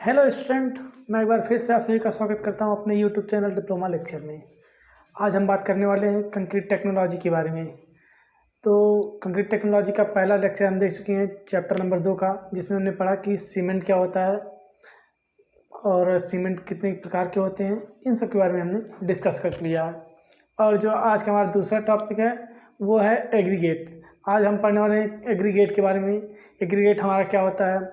Hello student, मैं एक बार फिर से आप सभी का स्वागत करता हूं अपने यूट्यूब चैनल डिप्लोमा लेक्चर में। आज हम बात करने वाले हैं कंक्रीट टेक्नोलॉजी के बारे में। तो कंक्रीट टेक्नोलॉजी का पहला लेक्चर हम देख चुके हैं, चैप्टर नंबर 2 का, जिसमें हमने पढ़ा कि सीमेंट क्या होता है और सीमेंट कितने प्रकार के होते हैं। इन सब के बारे में हमने डिस्कस कर लिया है। और जो आज का हमारा दूसरा टॉपिक है वो है एग्रीगेट। आज हम पढ़ने वाले हैं एग्रीगेट के बारे में। एग्रीगेट हमारा क्या होता है,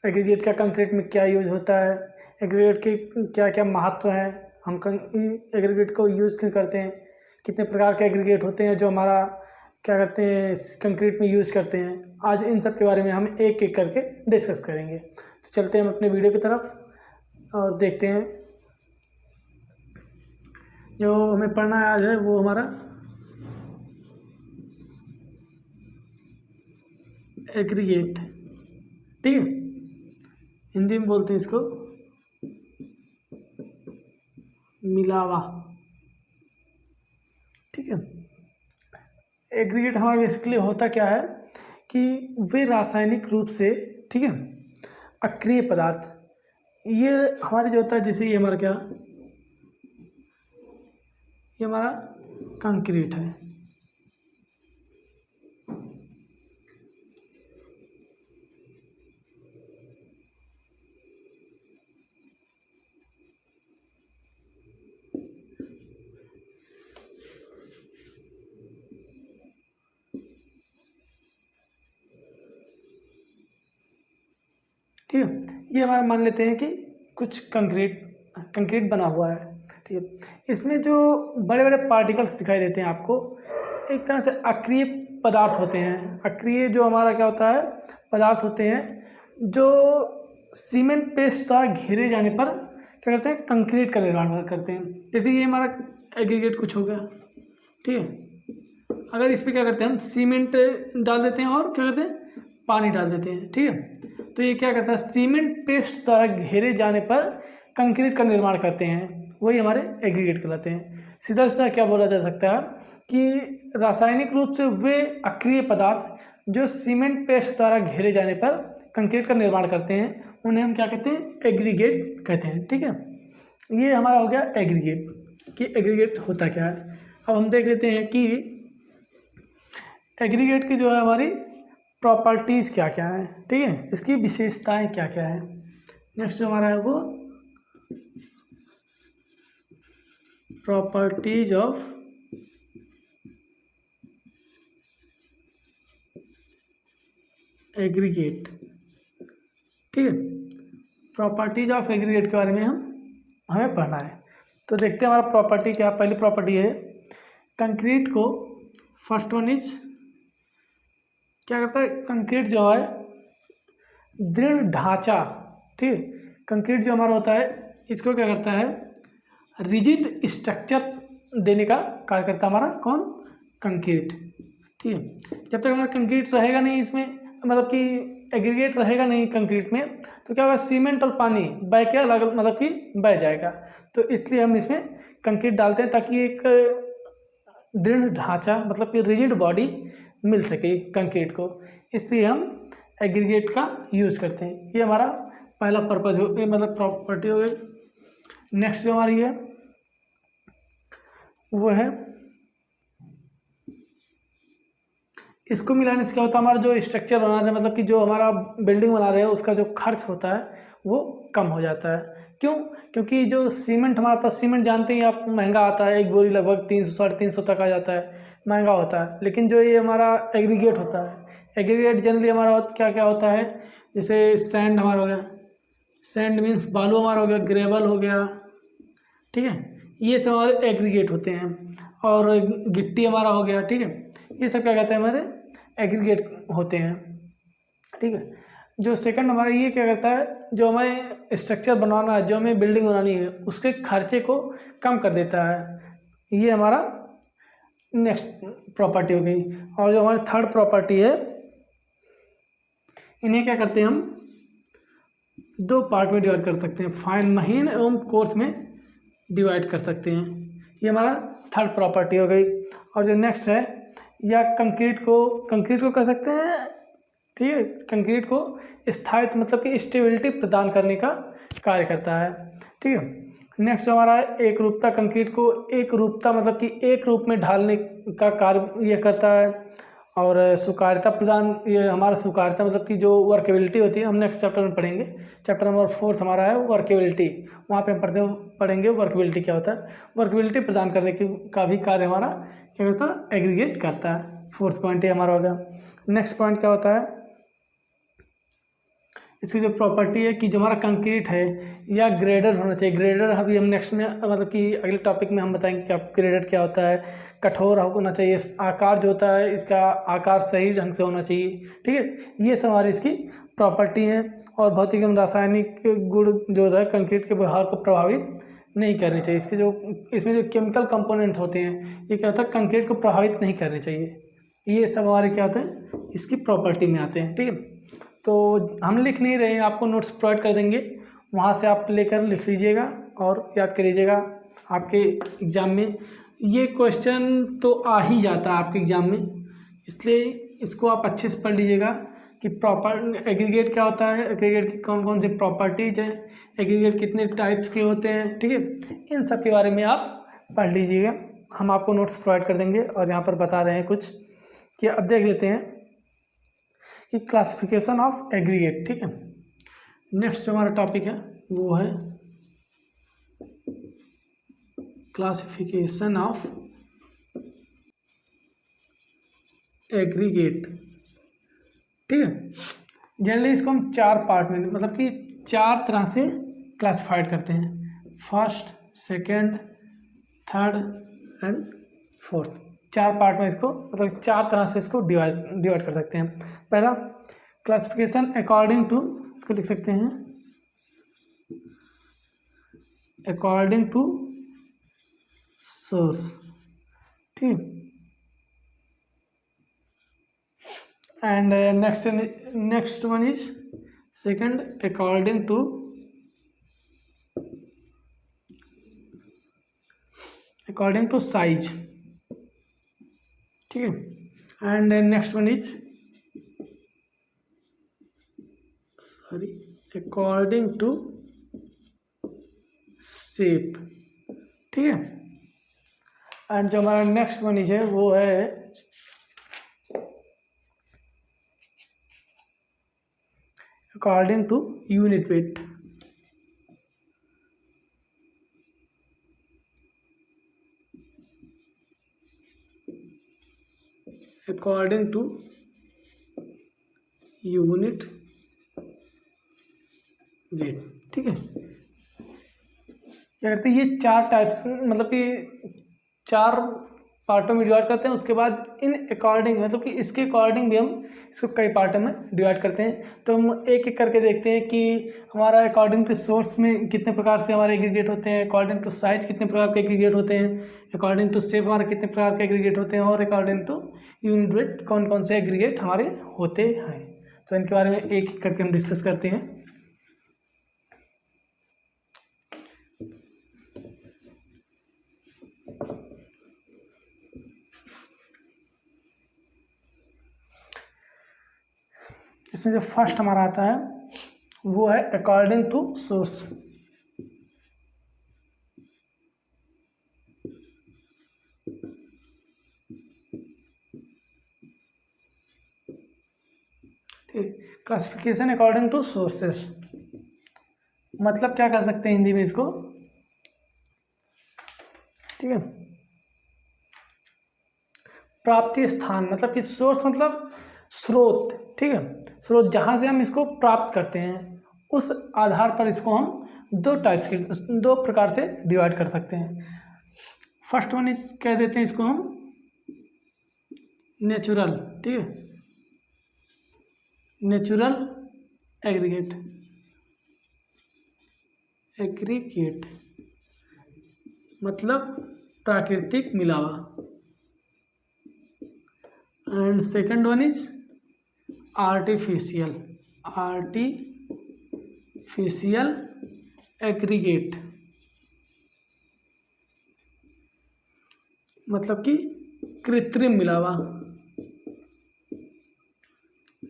एग्रीगेट का कंक्रीट में क्या यूज़ होता है, एग्रीगेट के क्या क्या महत्व हैं, हम एग्रीगेट को यूज़ क्यों करते हैं, कितने प्रकार के एग्रीगेट होते हैं जो हमारा क्या करते हैं कंक्रीट में यूज़ करते हैं। आज इन सब के बारे में हम एक एक करके डिस्कस करेंगे। तो चलते हैं हम अपने वीडियो की तरफ और देखते हैं जो हमें पढ़ना आज है वो हमारा एग्रीगेट। ठीक है, हिंदी में बोलते हैं इसको मिलावा। ठीक है, एग्रीगेट हमारा बेसिकली होता क्या है कि वे रासायनिक रूप से, ठीक है, अक्रिय पदार्थ, ये हमारे जो होता है, जैसे ये हमारा क्या, ये हमारा कंक्रीट है। ठीक है, ये हमारा मान लेते हैं कि कुछ कंक्रीट बना हुआ है। ठीक है, इसमें जो बड़े बड़े पार्टिकल्स दिखाई देते हैं आपको, एक तरह से अक्रिय पदार्थ होते हैं। अक्रिय जो हमारा क्या होता है, पदार्थ होते हैं जो सीमेंट पेस्ट द्वारा घेरे जाने पर क्या करते हैं, कंक्रीट का निर्माण करते हैं। जैसे ये हमारा एग्रीगेट कुछ हो गया। ठीक है, अगर इस पर क्या करते हैं, हम सीमेंट डाल देते हैं और क्या करते हैं, पानी डाल देते हैं। ठीक है, तो ये क्या करता है, सीमेंट पेस्ट द्वारा घेरे जाने पर कंक्रीट का निर्माण करते हैं, वही हमारे एग्रीगेट कहलाते हैं। सीधा सीधा क्या बोला जा सकता है कि रासायनिक रूप से वे अक्रिय पदार्थ जो सीमेंट पेस्ट द्वारा घेरे जाने पर कंक्रीट का निर्माण करते हैं, उन्हें हम क्या कहते हैं, एग्रीगेट कहते हैं। ठीक है, ये हमारा हो गया एग्रीगेट कि एग्रीगेट होता क्या है। अब हम देख लेते हैं कि एग्रीगेट की जो है हमारी प्रॉपर्टीज़ क्या क्या है। ठीक है, इसकी विशेषताएं क्या क्या है। नेक्स्ट जो हमारा है वो प्रॉपर्टीज ऑफ एग्रीगेट। ठीक है, प्रॉपर्टीज ऑफ एग्रीगेट के बारे में हमें पढ़ना है। तो देखते हैं हमारा प्रॉपर्टी क्या। पहली प्रॉपर्टी है कंक्रीट को, फर्स्ट वन इज क्या करता है, कंक्रीट जो है दृढ़ ढांचा। ठीक है, कंक्रीट जो हमारा होता है इसको क्या करता है, रिजिड स्ट्रक्चर देने का कार्य करता है हमारा कौन, कंक्रीट। ठीक है, जब तक हमारा कंक्रीट रहेगा नहीं इसमें, मतलब कि एग्रीगेट रहेगा नहीं कंक्रीट में, तो क्या होगा, सीमेंट और पानी बह के अलग मतलब कि बह जाएगा। तो इसलिए हम इसमें कंक्रीट डालते हैं ताकि एक दृढ़ ढांचा मतलब कि रिजिड बॉडी मिल सके कंक्रीट को, इसलिए हम एग्रीगेट का यूज़ करते हैं। ये हमारा पहला पर्पज हो, ये मतलब प्रॉपर्टी हो गई। नेक्स्ट जो हमारी है वो है, इसको मिलाने से क्या होता है, हमारा जो स्ट्रक्चर बना रहे हैं, मतलब कि जो हमारा बिल्डिंग बना रहे हैं, उसका जो खर्च होता है वो कम हो जाता है। क्यों, क्योंकि जो सीमेंट हमारा था, सीमेंट जानते ही आप महंगा आता है, एक बोरी लगभग 300-350 तक आ जाता है, महंगा होता है। लेकिन जो ये हमारा एग्रीगेट होता है, एग्रीगेट जनरली हमारा क्या क्या होता है, जैसे सैंड हमारा हो गया, सैंड मीन्स बालू हमारा हो गया, ग्रेवल हो गया। ठीक है, ये सब हमारे एग्रीगेट होते हैं। और गिट्टी हमारा हो गया। ठीक है, ये सब क्या कहते हैं, हमारे एग्रीगेट होते हैं। ठीक है, जो सेकंड हमारा ये क्या करता है, जो हमें स्ट्रक्चर बनवाना है, जो हमें बिल्डिंग बनानी है, उसके खर्चे को कम कर देता है। ये हमारा नेक्स्ट प्रॉपर्टी हो गई। और जो हमारी थर्ड प्रॉपर्टी है, इन्हें क्या करते हैं, हम दो पार्ट में डिवाइड कर सकते हैं, फाइन महीन एवं कोर्स में डिवाइड कर सकते हैं। ये हमारा थर्ड प्रॉपर्टी हो गई। और जो नेक्स्ट है, या कंक्रीट को कह सकते हैं ठीक है। कंक्रीट को स्थायित्व मतलब कि स्टेबिलिटी प्रदान करने का कार्य करता है, ठीक है। नेक्स्ट हमारा है एक रूपता। कंक्रीट को एक रूपता मतलब कि एक रूप में ढालने का कार्य ये करता है। और स्वीकार्यता प्रदान, ये हमारा स्वीकार्यता मतलब कि जो वर्केबिलिटी होती है, हम नेक्स्ट चैप्टर में पढ़ेंगे। चैप्टर नंबर 4 हमारा है वर्केबिलिटी, वहाँ पे हम पढ़ेंगे वर्केबिलिटी क्या होता है। वर्केबिलिटी प्रदान करने की का भी कार्य हमारा क्या होता है, एग्रीगेट करता है। फोर्थ पॉइंट ये हमारा हो गया। नेक्स्ट पॉइंट क्या होता है, इसकी जो प्रॉपर्टी है कि जो हमारा कंक्रीट है या ग्रेडर होना चाहिए। ग्रेडर अभी हम नेक्स्ट में मतलब कि अगले टॉपिक में हम बताएंगे कि आप ग्रेडर क्या होता है। कठोर होना चाहिए, आकार जो होता है इसका आकार सही ढंग से होना चाहिए, ठीक है। ये सब हमारी इसकी प्रॉपर्टी है। और भौतिक एवं रासायनिक गुण जो है कंक्रीट के व्यवहार को प्रभावित नहीं करनी चाहिए। इसके जो इसमें जो केमिकल कंपोनेंट होते हैं ये क्या होता है, कंक्रीट को प्रभावित नहीं करने चाहिए। ये सब हमारे क्या होते हैं, इसकी प्रॉपर्टी में आते हैं, ठीक है। तो हम लिख नहीं रहे हैं, आपको नोट्स प्रोवाइड कर देंगे, वहाँ से आप लेकर लिख लीजिएगा और याद कर लीजिएगा। आपके एग्ज़ाम में ये क्वेश्चन तो आ ही जाता है आपके एग्ज़ाम में, इसलिए इसको आप अच्छे से पढ़ लीजिएगा कि प्रॉपर एग्रीगेट क्या होता है, एग्रीगेट की कौन कौन सी प्रॉपर्टीज हैं, एग्रीगेट कितने टाइप्स के होते हैं, ठीक है। इन सब के बारे में आप पढ़ लीजिएगा, हम आपको नोट्स प्रोवाइड कर देंगे। और यहाँ पर बता रहे हैं कुछ कि अब देख लेते हैं कि क्लासिफिकेशन ऑफ एग्रीगेट, ठीक है। नेक्स्ट जो हमारा टॉपिक है वो है क्लासिफिकेशन ऑफ एग्रीगेट, ठीक है। जनरली इसको हम 4 पार्ट में मतलब कि 4 तरह से क्लासिफाइड करते हैं, first, second, third and fourth. 4 part में इसको मतलब 4 तरह से इसको डिवाइड कर सकते हैं। पहला क्लासिफिकेशन अकॉर्डिंग टू, इसको लिख सकते हैं अकॉर्डिंग टू सोर्स, ठीक। And next one is second according to size, ठीक है। And next one is according to shape, ठीक है। एंड जो हमारा नेक्स्ट वन इज है वो है according to unit weight, according to unit weight, ठीक है। क्या करते हैं, ये 4 टाइप्स मतलब कि 4 पार्टों में डिवाइड करते हैं। उसके बाद इन अकॉर्डिंग मतलब कि इसके अकॉर्डिंग भी हम इसको कई पार्टों में डिवाइड करते हैं। तो हम एक एक करके देखते हैं कि हमारा अकॉर्डिंग टू सोर्स में कितने प्रकार से हमारे एग्रीगेट होते हैं, अकॉर्डिंग टू साइज कितने प्रकार के एग्रीगेट होते हैं, अकॉर्डिंग टू शेप हमारे कितने प्रकार के एग्रीगेट होते हैं, और अकॉर्डिंग टू यूनिट वेट कौन कौन से एग्रीगेट हमारे होते हैं। तो इनके बारे में एक एक करके हम डिस्कस करते हैं। इसमें जो फर्स्ट हमारा आता है वो है अकॉर्डिंग टू सोर्स। ठीक, क्लासिफिकेशन अकॉर्डिंग टू सोर्सेस मतलब क्या कर सकते हैं हिंदी में इसको, ठीक है। प्राप्ति स्थान मतलब कि सोर्स मतलब स्रोत, ठीक है। स्रोत जहाँ से हम इसको प्राप्त करते हैं, उस आधार पर इसको हम 2 प्रकार से डिवाइड कर सकते हैं। फर्स्ट वन इज कह देते हैं इसको हम नेचुरल, ठीक है, नेचुरल एग्रीगेट, मतलब प्राकृतिक मिलावा। And second one is artificial aggregate, मतलब कि कृत्रिम मिलावा।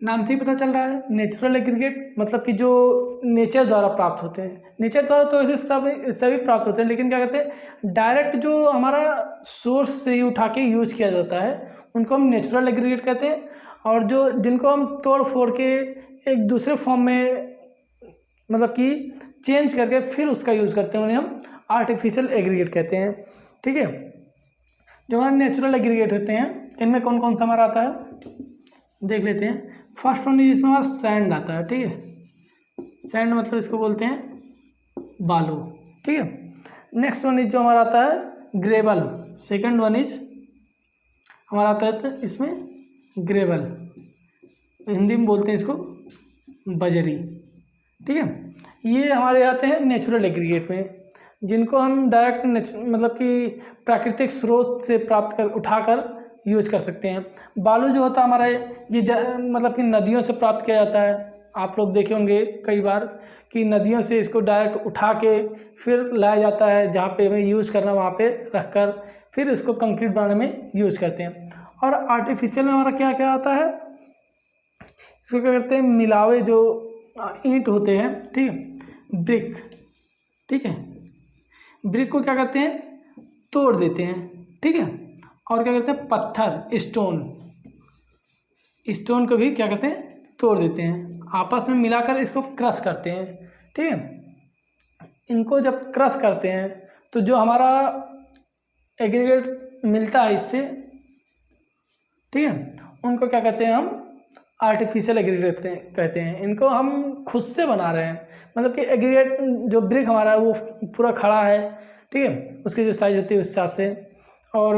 नाम से ही पता चल रहा है, नेचुरल एग्रीगेट मतलब कि जो नेचर द्वारा प्राप्त होते हैं। नेचर द्वारा तो ऐसे सभी प्राप्त होते हैं, लेकिन क्या कहते हैं डायरेक्ट जो हमारा सोर्स से ही उठा के यूज किया जाता है उनको हम नेचुरल एग्रीगेट कहते हैं। और जो जिनको हम तोड़ फोड़ के एक दूसरे फॉर्म में मतलब कि चेंज करके फिर उसका यूज़ करते हैं उन्हें हम आर्टिफिशियल एग्रीगेट कहते हैं। ठीक है, जो हमारे नेचुरल एग्रीगेट होते हैं इनमें कौन कौन सा हमारा आता है देख लेते हैं। फर्स्ट वन जिसमें हमारा सैंड आता है। ठीक है, सैंड मतलब इसको बोलते हैं बालू। ठीक है, नेक्स्ट वन इज जो हमारा आता है ग्रेवल। सेकंड वन इज हमारा आता है इसमें ग्रेवल, हिंदी में बोलते हैं इसको बजरी। ठीक है, ये हमारे आते हैं नेचुरल एग्रीगेट में, जिनको हम डायरेक्ट मतलब कि प्राकृतिक स्रोत से प्राप्त कर उठाकर यूज कर सकते हैं। बालू जो होता है हमारा ये मतलब कि नदियों से प्राप्त किया जाता है। आप लोग देखे होंगे कई बार कि नदियों से इसको डायरेक्ट उठा के फिर लाया जाता है, जहाँ पे हमें यूज़ करना वहाँ पे रखकर फिर इसको कंक्रीट बनाने में यूज़ करते हैं। और आर्टिफिशियल में हमारा क्या क्या आता है, इसको क्या करते हैं मिलावे जो ईंट होते हैं। ठीक है, ब्रिक। ठीक है, ब्रिक को क्या करते हैं तोड़ देते हैं। ठीक है, और क्या करते हैं पत्थर स्टोन को भी क्या करते हैं तोड़ देते हैं, आपस में मिलाकर इसको क्रश करते हैं। ठीक है, इनको जब क्रश करते हैं तो जो हमारा एग्रीगेट मिलता है इससे, ठीक है, उनको क्या कहते हैं हम आर्टिफिशियल एग्रीगेट कहते हैं। इनको हम खुद से बना रहे हैं, मतलब कि एग्रीगेट जो ब्रिक हमारा है वो पूरा खड़ा है। ठीक है, उसकी जो साइज होती है उस हिसाब से, और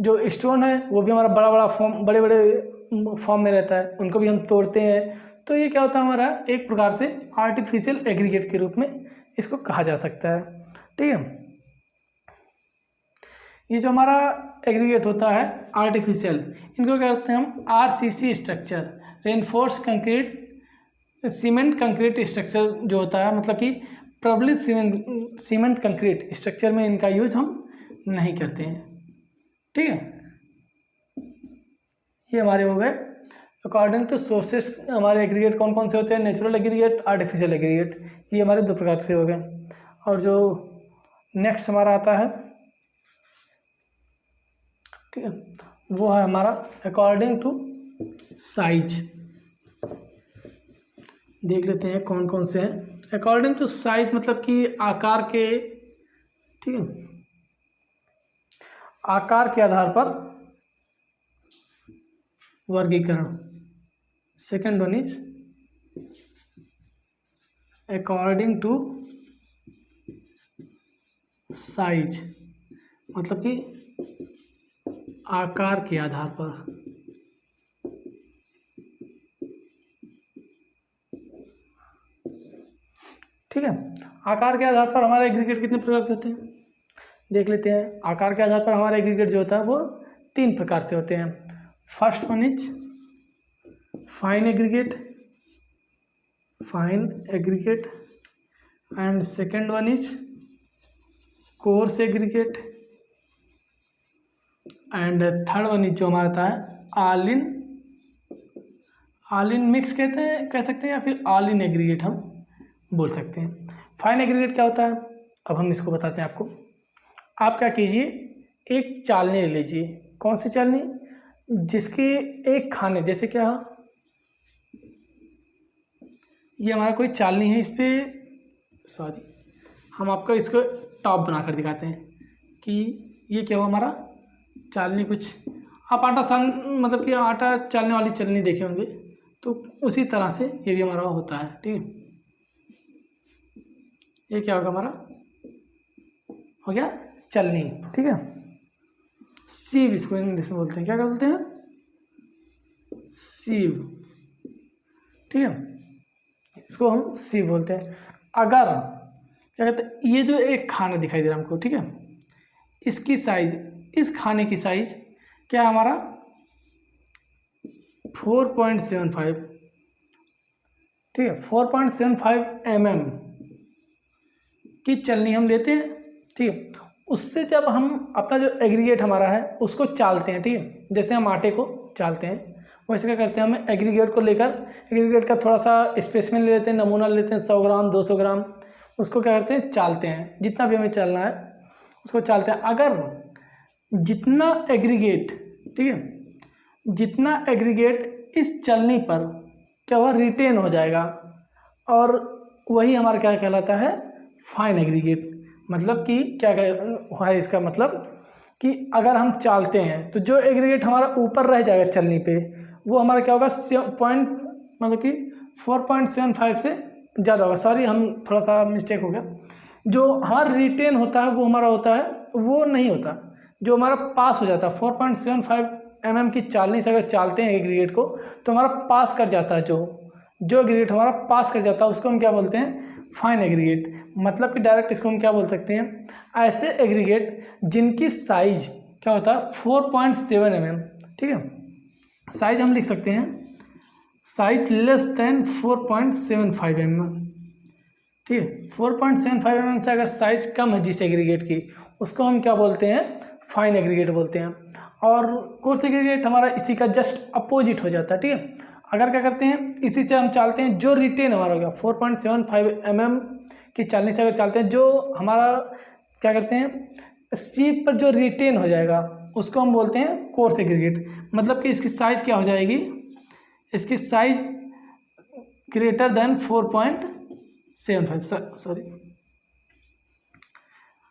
जो स्टोन है वो भी हमारा बड़े बड़े फॉर्म में रहता है, उनको भी हम तोड़ते हैं। तो ये क्या होता है हमारा एक प्रकार से आर्टिफिशियल एग्रीगेट के रूप में इसको कहा जा सकता है। ठीक है, ये जो हमारा एग्रीगेट होता है आर्टिफिशियल, इनको क्या करते हैं हम RCC structure, reinforce concrete cement concrete structure जो होता है, मतलब कि प्रबलित सीमेंट कंक्रीट स्ट्रक्चर में इनका यूज हम नहीं करते हैं। ठीक है, ये हमारे हो गए अकॉर्डिंग टू सोर्सेस हमारे एग्रीगेट कौन कौन से होते हैं, नेचुरल एग्रीगेट, आर्टिफिशियल एग्रीगेट, ये हमारे दो प्रकार से हो गए। और जो नेक्स्ट हमारा आता है, ठीक है, वो है हमारा अकॉर्डिंग टू साइज। देख लेते हैं कौन कौन से हैं। अकॉर्डिंग टू साइज मतलब कि आकार के, ठीक है, आकार के आधार पर वर्गीकरण। Second one is according to size, मतलब कि आकार के आधार पर। ठीक है, आकार के आधार पर हमारे एग्रीगेट कितने प्रकार के होते हैं देख लेते हैं। आकार के आधार पर हमारा एग्रीगेट जो होता है वो 3 प्रकार से होते हैं। First one is fine aggregate and second one is coarse aggregate and third one is जो हमारा आता है ऑल इन मिक्स कह सकते हैं, या फिर ऑल इन एग्रीगेट हम बोल सकते हैं। फाइन एग्रीगेट क्या होता है अब हम इसको बताते हैं आपको। आप क्या कीजिए, एक चालनी ले लीजिए। कौन सी चालनी, जिसके एक खाने, जैसे क्या ये हमारा कोई चालनी है, इस पर हम आपको इसको टॉप बना कर दिखाते हैं कि ये क्या हुआ हमारा चालनी। कुछ आप आटा मतलब कि आटा चालने वाली चालनी देखे होंगे, तो उसी तरह से ये भी हमारा होता है। ठीक है, ये क्या होगा हमारा, हो गया चलनी। ठीक है, सीव इसको इंग्लिश में बोलते हैं, क्या बोलते हैं सीव। ठीक है, इसको हम सीव बोलते हैं। अगर क्या कहते हैं, ये जो एक खाना दिखाई दे रहा है हमको, ठीक है, इसकी साइज, इस खाने की साइज क्या है हमारा 4.75। ठीक है, 4.75 mm की चलनी हम लेते हैं। ठीक है, उससे जब हम अपना जो एग्रीगेट हमारा है उसको चालते हैं, ठीक है, जैसे हम आटे को चालते हैं वैसे क्या करते हैं, हम एग्रीगेट को लेकर एग्रीगेट का थोड़ा सा स्पेसिमेन ले लेते हैं, नमूना ले लेते हैं 100 ग्राम 200 ग्राम, उसको क्या करते हैं, चालते हैं, जितना भी हमें चलना है उसको चालते हैं। अगर जितना एग्रीगेट, ठीक है, जितना एग्रीगेट इस चलनी पर क्या हुआ, रिटेन हो जाएगा, और वही हमारा क्या कहलाता है, फाइन एग्रीगेट। मतलब कि क्या है इसका मतलब कि अगर हम चालते हैं तो जो एग्रीगेट हमारा ऊपर रह जाएगा चलनी पे, वो हमारा क्या होगा, मतलब कि 4.75 से ज़्यादा होगा। सॉरी, हम थोड़ा सा मिस्टेक हो गया। जो हमारा रिटेन होता है वो हमारा होता है, वो नहीं होता, जो हमारा पास हो जाता है 4.75 mm की चालनी से अगर चालते हैं एग्रीगेट को, तो हमारा पास कर जाता है, जो एग्रीगेट हमारा पास कर जाता है उसको हम क्या बोलते हैं, फाइन एग्रीगेट। मतलब कि डायरेक्ट इसको हम क्या बोल सकते हैं, ऐसे एग्रीगेट जिनकी साइज क्या होता है 4.7 mm, ठीक है। साइज हम लिख सकते हैं, साइज लेस देन 4.75 mm, ठीक है। 4.75 mm से अगर साइज कम है जिस एग्रीगेट की, उसको हम क्या बोलते हैं, फाइन एग्रीगेट बोलते हैं। और कोर्स एग्रीगेट हमारा इसी का जस्ट अपोजिट हो जाता है, ठीक है। अगर क्या करते हैं, इसी से हम चालते हैं, जो रिटेन हमारा हो गया 4.75 mm की चालनी से अगर चालते हैं, जो हमारा क्या करते हैं, सीप पर जो रिटेन हो जाएगा उसको हम बोलते हैं कोर्स एग्रीगेट। मतलब कि इसकी साइज़ क्या हो जाएगी, इसकी साइज ग्रेटर देन 4.75, सॉरी,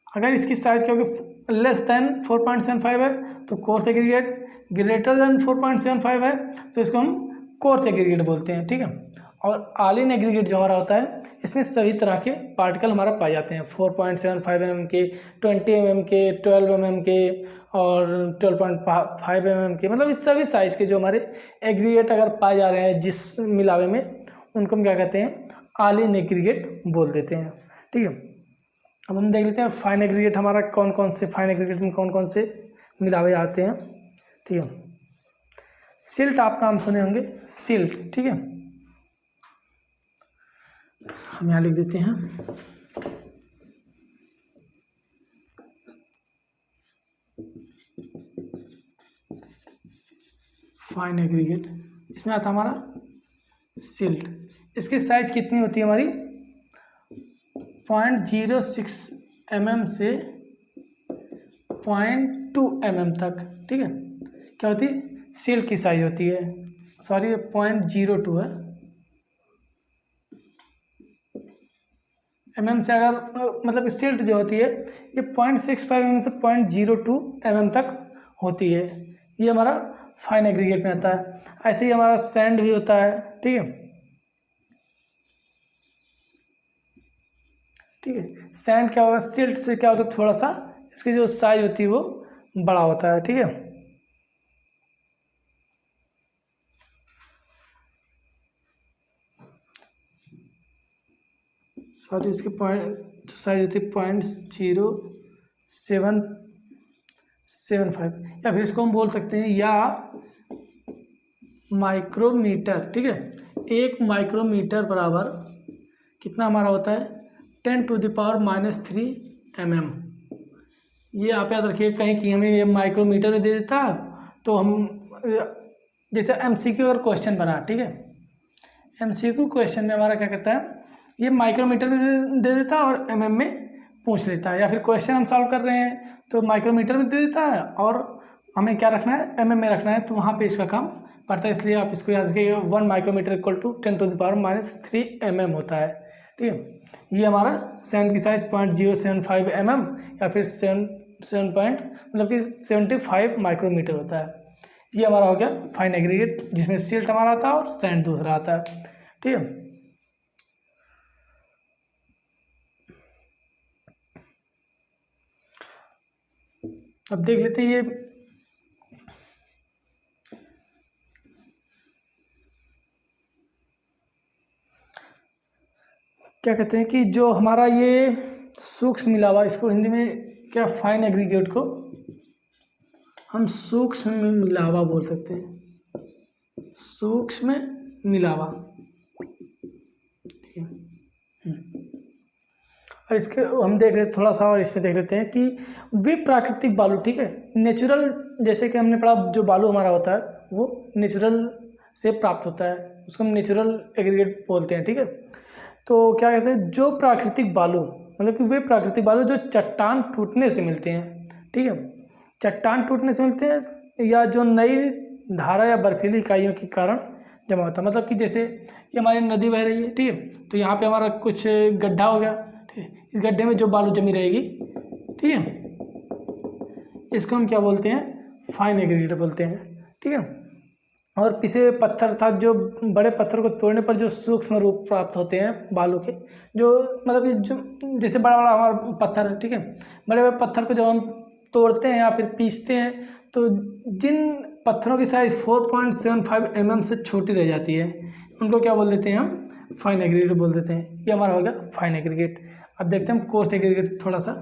अगर इसकी साइज क्या होगी, लेस देन 4.75 है तो कोर्स एग्रीगेट, ग्रेटर देन 4.75 है तो इसको हम कोर्स एग्रीगेट बोलते हैं, ठीक है। और ऑल-इन एग्रीगेट जो हमारा होता है, इसमें सभी तरह के पार्टिकल हमारा पाए जाते हैं, 4.75 mm के, 20 mm के, 12 mm के और 12.5 mm के, मतलब इस सभी साइज़ के जो हमारे एग्रीगेट अगर पाए जा रहे हैं जिस मिलावे में, उनको हम क्या कहते हैं, ऑल-इन एग्रीगेट बोल देते हैं, ठीक है। अब हम देख लेते हैं फाइन एग्रीगेट हमारा कौन कौन से, फाइन एग्रीगेट में कौन कौन से मिलावे आते हैं, ठीक है। सिल्ट आप नाम सुने होंगे, सिल्ट, ठीक है। हम यहाँ लिख देते हैं फाइन एग्रीगेट, इसमें आता हमारा सिल्ट। इसकी साइज कितनी होती है हमारी, 0.06 mm से 0.2 mm तक, ठीक है। क्या होती है, सिल्ट की साइज होती है, सॉरी 0.02 है mm से, अगर मतलब सिल्ट जो होती है ये 0.65 mm से 0.02 mm तक होती है, ये हमारा फाइन एग्रीगेट में आता है। ऐसे ही हमारा सैंड भी होता है, ठीक है, ठीक है। सैंड क्या होगा, सिल्ट से क्या होता है, थोड़ा सा इसकी जो साइज होती है वो बड़ा होता है, ठीक है। सॉरी, इसकी पॉइंट जो साइज होती है 0.0775, या फिर इसको हम बोल सकते हैं या माइक्रोमीटर, ठीक है। 1 माइक्रोमीटर बराबर कितना हमारा होता है, 10⁻³ mm। ये आप याद रखिए, कहीं कि हमें ये माइक्रोमीटर में दे देता तो हम जैसे MCQ और क्वेश्चन बना, ठीक है, MCQ क्वेश्चन में हमारा क्या करता है, ये माइक्रोमीटर में दे देता है और mm में पूछ लेता है, या फिर क्वेश्चन हम सॉल्व कर रहे हैं तो माइक्रोमीटर में दे देता है और हमें क्या रखना है, mm में रखना है, तो वहाँ पे इसका काम पड़ता है। इसलिए आप इसको याद रखिए, 1 माइक्रोमीटर इक्वल टू 10⁻³ mm होता है, ठीक है। ये हमारा सैंड की साइज 0.075 mm या फिर 75 माइक्रोमीटर होता है। ये हमारा हो गया फाइन एग्रीगेट, जिसमें सिल्ट हमारा आता है और सैंड दूसरा आता है, ठीक है। अब देख लेते हैं ये क्या कहते हैं कि जो हमारा ये सूक्ष्म मिलावा, इसको हिंदी में क्या, फाइन एग्रीगेट को हम सूक्ष्म मिलावा बोल सकते हैं, सूक्ष्म मिलावा, ठीक है। और इसके हम देख लेते थोड़ा सा, और इसमें देख लेते हैं कि वे प्राकृतिक बालू, ठीक है, नेचुरल, जैसे कि हमने पढ़ा जो बालू हमारा होता है वो नेचुरल से प्राप्त होता है, उसको हम नेचुरल एग्रीगेट बोलते हैं। ठीक है, तो क्या कहते हैं, जो प्राकृतिक बालू, मतलब कि वे प्राकृतिक बालू जो चट्टान टूटने से मिलते हैं। ठीक है, चट्टान टूटने से मिलते हैं या जो नई धारा या बर्फीली इकाइयों के कारण जमा होता है। मतलब कि जैसे ये हमारी नदी बह रही है, ठीक है, तो यहाँ पे हमारा कुछ गड्ढा हो गया, ठीक है, इस गड्ढे में जो बालू जमी रहेगी, ठीक है, इसको हम क्या बोलते हैं, फाइन एग्रीगेट बोलते हैं। ठीक है, और पिसे हुए पत्थर अर्थात जो बड़े पत्थर को तोड़ने पर जो सूक्ष्म रूप प्राप्त होते हैं बालू के, जो मतलब कि जो जैसे बड़ा बड़ा हमारा पत्थर है, ठीक है, बड़े बड़े पत्थर को जब हम तोड़ते हैं या फिर पीसते हैं तो जिन पत्थरों की साइज़ 4.75 mm से छोटी रह जाती है, उनको क्या बोल देते हैं हम, फाइन एग्रीगेट बोल देते हैं। ये हमारा हो गया फाइन एग्रीगेट। अब देखते हैं हम कोर्स एग्रीगेट थोड़ा सा।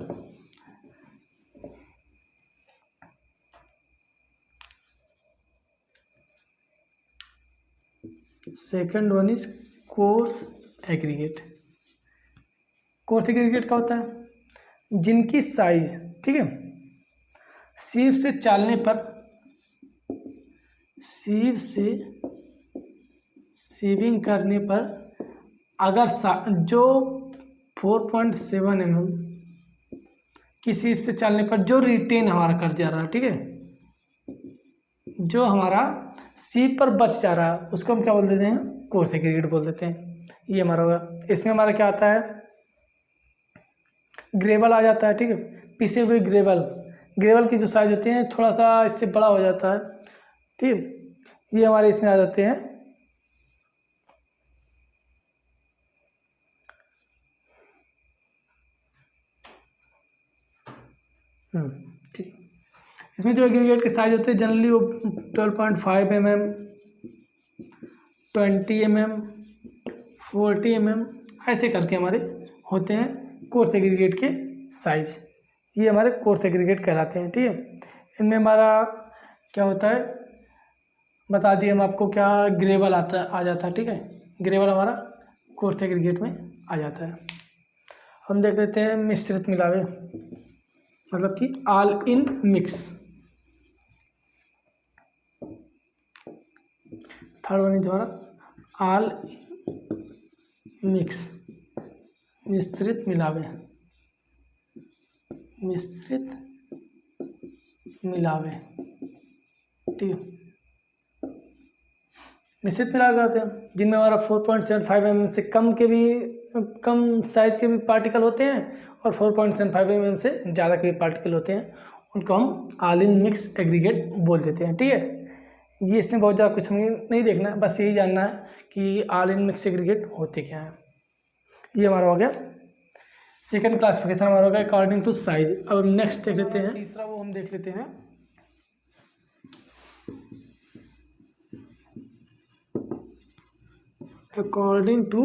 Second one is coarse aggregate. Coarse aggregate क्या होता है, जिनकी साइज, ठीक है, सीव से चालने पर, सीव से सीविंग करने पर अगर जो 4.7 mm की सीव से चालने पर जो रिटेन हमारा कर जा रहा है, ठीक है, जो हमारा सीव पर बच जा रहा है, उसको हम क्या बोल देते हैं, कोर्स एग्रीगेट बोल देते हैं। ये हमारा होगा। इसमें हमारा क्या आता है, ग्रेवल आ जाता है। ठीक है, पिसे हुए ग्रेवल, ग्रेवल की जो साइज होती है थोड़ा सा इससे बड़ा हो जाता है। ठीक है, ये हमारे इसमें आ जाते हैं। ठीक, इसमें जो एग्रीगेट के साइज होते हैं जनरली वो 12.5 mm, 20 mm, 40 mm ऐसे करके हमारे होते हैं कोर्स एग्रीगेट के साइज। ये हमारे कोर्स एग्रीगेट कहलाते हैं। ठीक है, इनमें हमारा क्या होता है बता दिए हम आपको, क्या ग्रेवल आ जाता है। ठीक है, ग्रेवल हमारा कोर्स एग्रीगेट में आ जाता है। हम देख लेते हैं मिश्रित मिलावे, मतलब कि all in mix. Third one is हमारा ऑल मिक्स, मिश्रित मिलावे, मिश्रित मिलावे। ठीक है, मिश्रित मिलावे होते हैं जिनमें हमारा 4.75 mm से कम साइज के भी पार्टिकल होते हैं और 4.75 mm से ज़्यादा के भी पार्टिकल होते हैं, उनको हम ऑल इन मिक्स एग्रीगेट बोल देते हैं। ठीक है, ये इसमें बहुत ज़्यादा कुछ हमें नहीं देखना है, बस यही जानना है कि ऑल इन मिक्स एग्रीगेट होते क्या हैं। ये हमारा हो गया सेकंड क्लासिफिकेशन, हमारा हो गया अकॉर्डिंग टू साइज। अब नेक्स्ट देख लेते हैं, तीसरा वो हम देख लेते हैं अकॉर्डिंग टू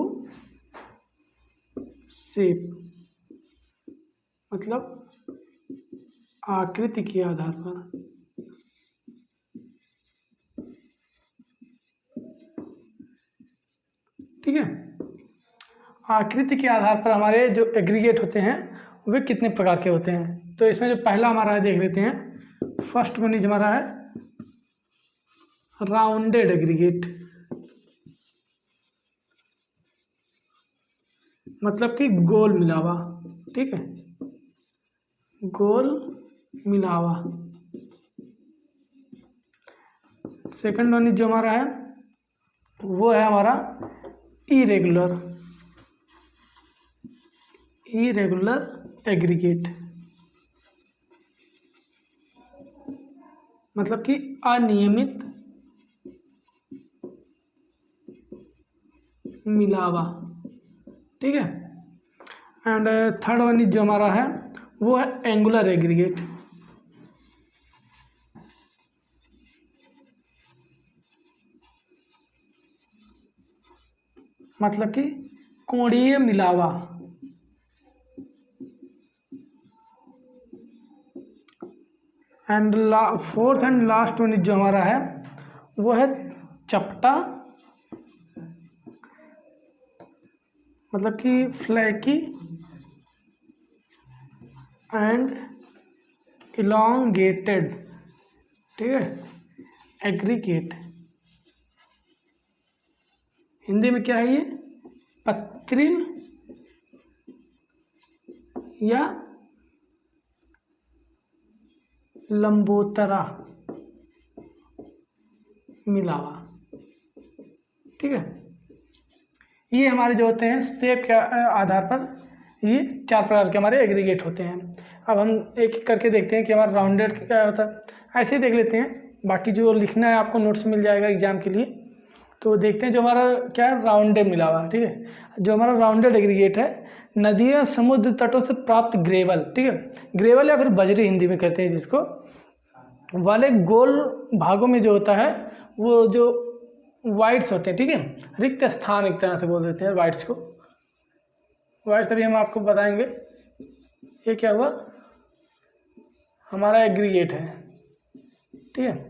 शेप, मतलब आकृति के आधार पर। ठीक है, आकृति के आधार पर हमारे जो एग्रीगेट होते हैं वे कितने प्रकार के होते हैं। तो इसमें जो पहला हमारा है देख लेते हैं। फर्स्ट वन इज हमारा है राउंडेड एग्रीगेट, मतलब कि गोल मिलावा। ठीक है, गोल मिलावा। सेकंड वन जो हमारा है वो है हमारा इरेगुलर, इरेगुलर एग्रीगेट, मतलब कि अनियमित मिलावा। ठीक है, एंड थर्ड वन जो हमारा है वो है एंगुलर एग्रीगेट, मतलब कि कोणीय मिलावा। And fourth and last one जो हमारा है वो है चपटा, मतलब कि फ्लैकी एंड इलोंगेटेड। ठीक है, एग्रीगेट। हिंदी में क्या है ये, पत्रिन या लंबोतरा मिलावा। ठीक है, ये हमारे जो होते हैं शेप के आधार पर ये 4 प्रकार के हमारे एग्रीगेट होते हैं। अब हम एक एक करके देखते हैं कि हमारा राउंडेड क्या होता है। ऐसे ही देख लेते हैं, बाकी जो लिखना है आपको नोट्स मिल जाएगा एग्जाम के लिए। तो देखते हैं जो हमारा क्या है, राउंडेड मिला हुआ। ठीक है, जो हमारा राउंडेड एग्रीगेट है, नदियाँ समुद्र तटों से प्राप्त ग्रेवल, ठीक है, ग्रेवल या फिर बजरी हिंदी में कहते हैं जिसको, वाले गोल भागों में जो होता है वो जो वाइड्स होते हैं, ठीक है, रिक्त स्थान एक तरह से बोल देते हैं वाइड्स को। वाइड्स अभी हम आपको बताएंगे। ये क्या हुआ, हमारा एग्रीगेट है। ठीक है,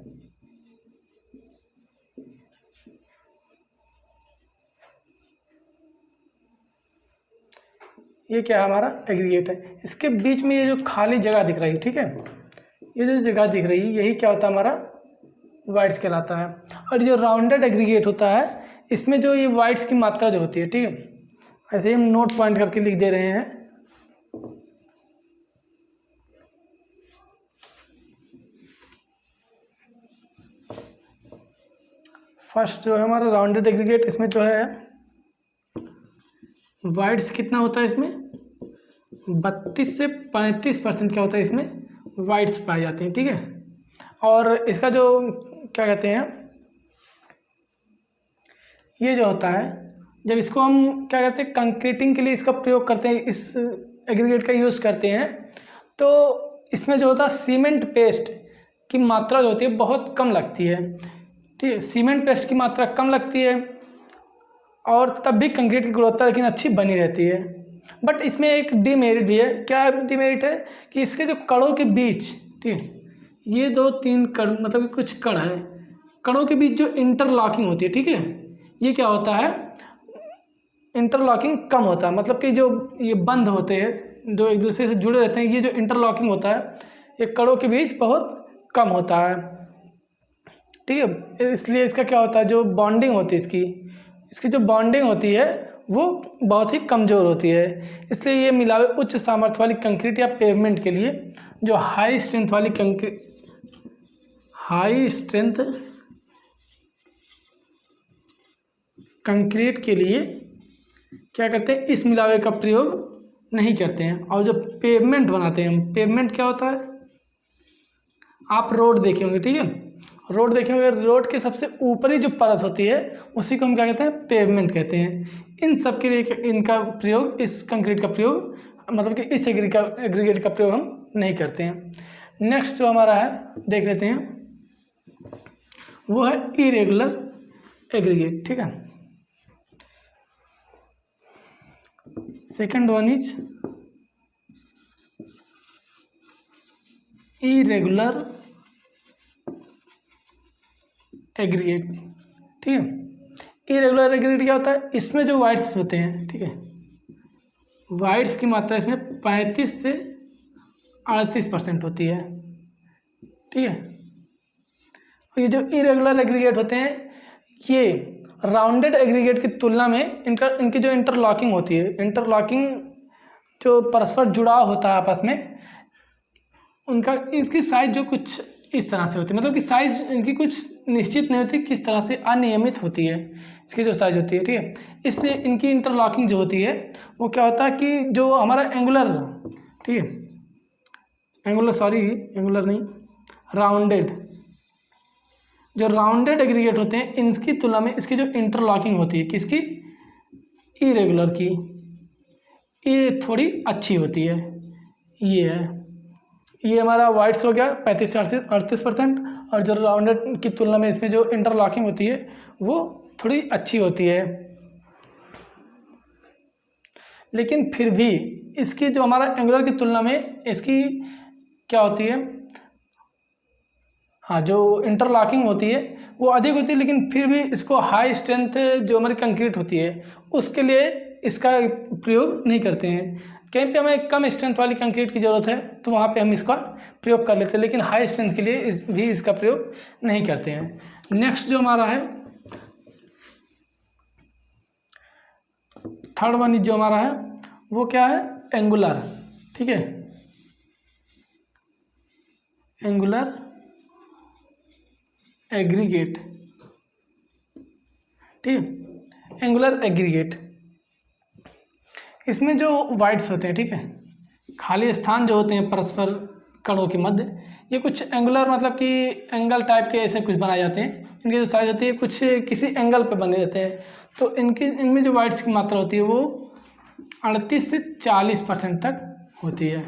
ये क्या है, हमारा एग्रीगेट है। इसके बीच में ये जो खाली जगह दिख रही है, ठीक है, ये जो जगह दिख रही है यही क्या होता है, हमारा वाइड्स कहलाता है। और जो राउंडेड एग्रीगेट होता है, इसमें जो ये वाइड्स की मात्रा जो होती है, ठीक है, ऐसे ही हम नोट पॉइंट करके लिख दे रहे हैं। फर्स्ट जो है हमारा राउंडेड एग्रीगेट, इसमें जो है वाइड्स कितना होता है, इसमें 32 से 35% क्या होता है, इसमें वाइड्स पाए जाते हैं। ठीक है, और इसका जो क्या कहते हैं, ये जो होता है, जब इसको हम क्या कहते हैं कंक्रीटिंग के लिए इसका प्रयोग करते हैं, इस एग्रीगेट का यूज़ करते हैं, तो इसमें जो होता है सीमेंट पेस्ट की मात्रा जो होती है बहुत कम लगती है। ठीक है, सीमेंट पेस्ट की मात्रा कम लगती है और तब भी कंक्रीट की गुणवत्ता लेकिन अच्छी बनी रहती है। बट इसमें एक डीमेरिट भी है। क्या डीमेरिट है कि इसके जो कड़ों के बीच, ठीक है, ये 2-3 कड़, मतलब कि कुछ कड़ है, कड़ों के बीच जो इंटरलॉकिंग होती है, ठीक है, ये क्या होता है, इंटरलॉकिंग कम होता है। मतलब कि जो ये बंद होते हैं, जो एक दूसरे से जुड़े रहते हैं, ये जो इंटरलॉकिंग होता है ये कड़ों के बीच बहुत कम होता है। ठीक है, इसलिए इसका क्या होता है, जो बॉन्डिंग होती है इसकी जो बॉन्डिंग होती है वो बहुत ही कमज़ोर होती है। इसलिए ये मिलावे उच्च सामर्थ्य वाली कंक्रीट या पेवमेंट के लिए, जो हाई स्ट्रेंथ कंक्रीट के लिए क्या करते हैं, इस मिलावे का प्रयोग नहीं करते हैं। और जो पेवमेंट बनाते हैं हम, पेवमेंट क्या होता है, आप रोड देखे होंगे, ठीक है, रोड देखे होंगे, रोड के सबसे ऊपरी जो परत होती है उसी को हम क्या कहते हैं, पेवमेंट कहते हैं। इन सब के लिए इनका प्रयोग, इस कंक्रीट का प्रयोग, मतलब कि इस एग्रीगेट का प्रयोग हम नहीं करते हैं। नेक्स्ट जो हमारा है देख लेते हैं, वो है इरेगुलर एग्रीगेट। ठीक है, second one is irregular aggregate. ठीक है, इरेगुलर एग्रीगेट क्या होता है, इसमें जो वाइड्स होते हैं, ठीक है, वाइड्स की मात्रा इसमें 35 से 38% होती है। ठीक है, और ये जो इरेगुलर एग्रीगेट होते हैं, ये राउंडेड एग्रीगेट की तुलना में इनकी जो इंटरलॉकिंग होती है, इंटरलॉकिंग जो परस्पर जुड़ाव होता है आपस में, उनका इसकी साइज जो कुछ इस तरह से होती है, मतलब कि साइज इनकी कुछ निश्चित नहीं होती, किस तरह से अनियमित होती है इसकी जो साइज होती है। ठीक है, इसलिए इनकी इंटरलॉकिंग जो होती है वो क्या होता है कि जो हमारा एंगुलर, ठीक है, एंगुलर नहीं, राउंडेड, जो राउंडेड एग्रीगेट होते हैं, इनकी तुलना में इसकी जो इंटरलॉकिंग होती है, किसकी, इरेगुलर की, ये थोड़ी अच्छी होती है। ये है, ये हमारा वाइड्स हो गया 35 से 38%, और जो राउंडेड की तुलना में इसमें जो इंटरलॉकिंग होती है वो थोड़ी अच्छी होती है। लेकिन फिर भी इसकी जो हमारा एंगुलर की तुलना में इसकी क्या होती है, हाँ, जो इंटरलॉकिंग होती है वो अधिक होती है, लेकिन फिर भी इसको हाई स्ट्रेंथ जो हमारी कंक्रीट होती है उसके लिए इसका प्रयोग नहीं करते हैं। कहीं पे हमें कम स्ट्रेंथ वाली कंक्रीट की ज़रूरत है तो वहाँ पे हम इसका प्रयोग कर लेते हैं, लेकिन हाई स्ट्रेंथ के लिए भी इसका प्रयोग नहीं करते हैं। नेक्स्ट जो हमारा है थर्ड वन जो हमारा है वो क्या है, एंगुलर, ठीक है, एंगुलर एग्रीगेट, ठीक है, एंगुलर एग्रीगेट। इसमें जो वाइड्स होते हैं, ठीक है, खाली स्थान जो होते हैं परस्पर कणों के मध्य, ये कुछ एंगुलर मतलब कि एंगल टाइप के ऐसे कुछ बनाए जाते हैं। इनकी जो साइज होती है कुछ किसी एंगल पे बने रहते हैं, तो इनमें जो वाइड्स की मात्रा होती है वो 38 से 40% तक होती है।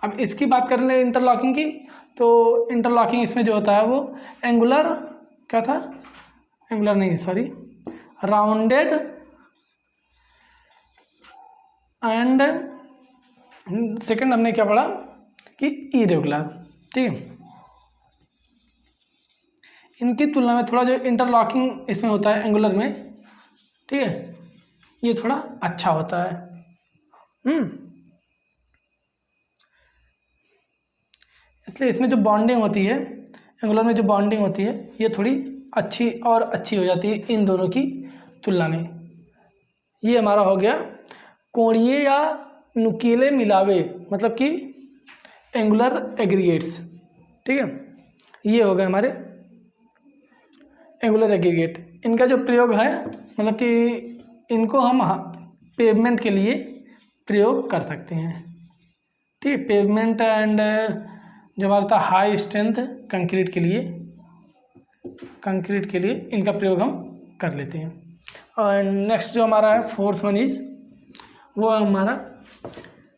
अब इसकी बात कर लें इंटरलॉकिंग की, तो इंटरलॉकिंग इसमें जो होता है वो एंगुलर, क्या था, एंगुलर नहीं सॉरी, राउंडेड एंड सेकंड हमने क्या पढ़ा कि इरेगुलर, ठीक है। इनकी तुलना में थोड़ा जो इंटरलॉकिंग इसमें होता है एंगुलर में, ठीक है, ये थोड़ा अच्छा होता है। इसलिए इसमें जो बॉन्डिंग होती है, एंगुलर में जो बॉन्डिंग होती है ये थोड़ी अच्छी और अच्छी हो जाती है इन दोनों की तुलना में। ये हमारा हो गया कोणीय या नुकीले मिलावे, मतलब कि एंगुलर एग्रीगेट्स, ठीक है, ये हो गए हमारे एंगुलर एग्रीगेट। इनका जो प्रयोग है मतलब कि इनको हम पेवमेंट के लिए प्रयोग कर सकते हैं, ठीक है, पेवमेंट एंड जो हमारा था हाई स्ट्रेंथ कंक्रीट के लिए इनका प्रयोग हम कर लेते हैं। और नेक्स्ट जो हमारा है फोर्थ वन इज वो हमारा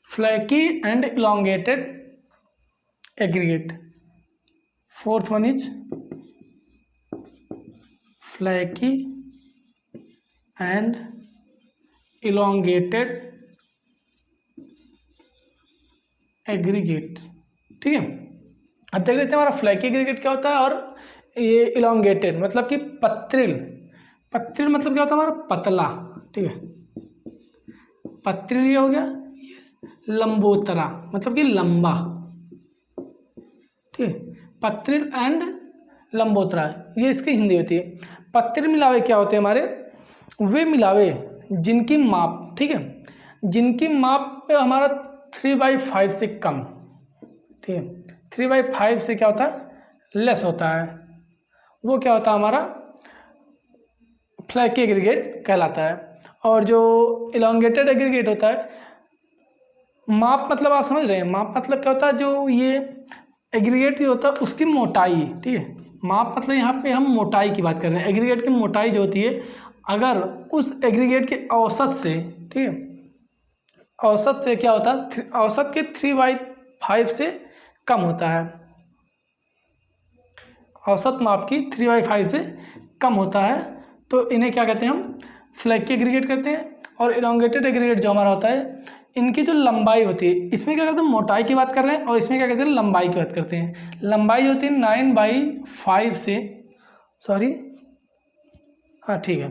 flaky and elongated aggregate. Fourth one is flaky and elongated aggregates, ठीक है। अब देख लेते हैं हमारा फ्लैकी एग्रीगेट क्या होता है और ये इलोंगेटेड मतलब कि पत्रिल मतलब क्या होता है हमारा पतला, ठीक है, पत्रिल ये हो गया, लंबोतरा मतलब कि लंबा, ठीक है, पत्रिल एंड लंबोतरा ये इसकी हिंदी होती है। पत्रिल मिलावे क्या होते हैं हमारे, वे मिलावे जिनकी माप, ठीक है, जिनकी माप हमारा 3/5 से कम, ठीक है, 3/5 से क्या होता है लेस होता है, वो क्या होता है हमारा फ्लैकी एग्रीगेट कहलाता है। और जो इलोंगेटेड एग्रीगेट होता है, माप मतलब आप समझ रहे हैं, माप मतलब क्या होता है, जो ये एग्रीगेट जो होता है उसकी मोटाई, ठीक है, माप मतलब यहाँ पे हम मोटाई की बात कर रहे हैं। एग्रीगेट की मोटाई जो होती है अगर उस एग्रीगेट के औसत से, ठीक है, औसत से क्या होता है, औसत के 3/5 से कम होता है, औसत माप की 3/5 से कम होता है, तो इन्हें क्या कहते हैं हम फ्लैकी एग्रीगेट कहते हैं। और इलोंगेटेड एग्रीगेट जो हमारा होता है, इनकी जो लंबाई होती है, इसमें क्या कहते हैं मोटाई की बात कर रहे हैं और इसमें क्या कहते हैं लंबाई की बात करते हैं। लंबाई होती है 9/5 से, सॉरी हाँ ठीक है,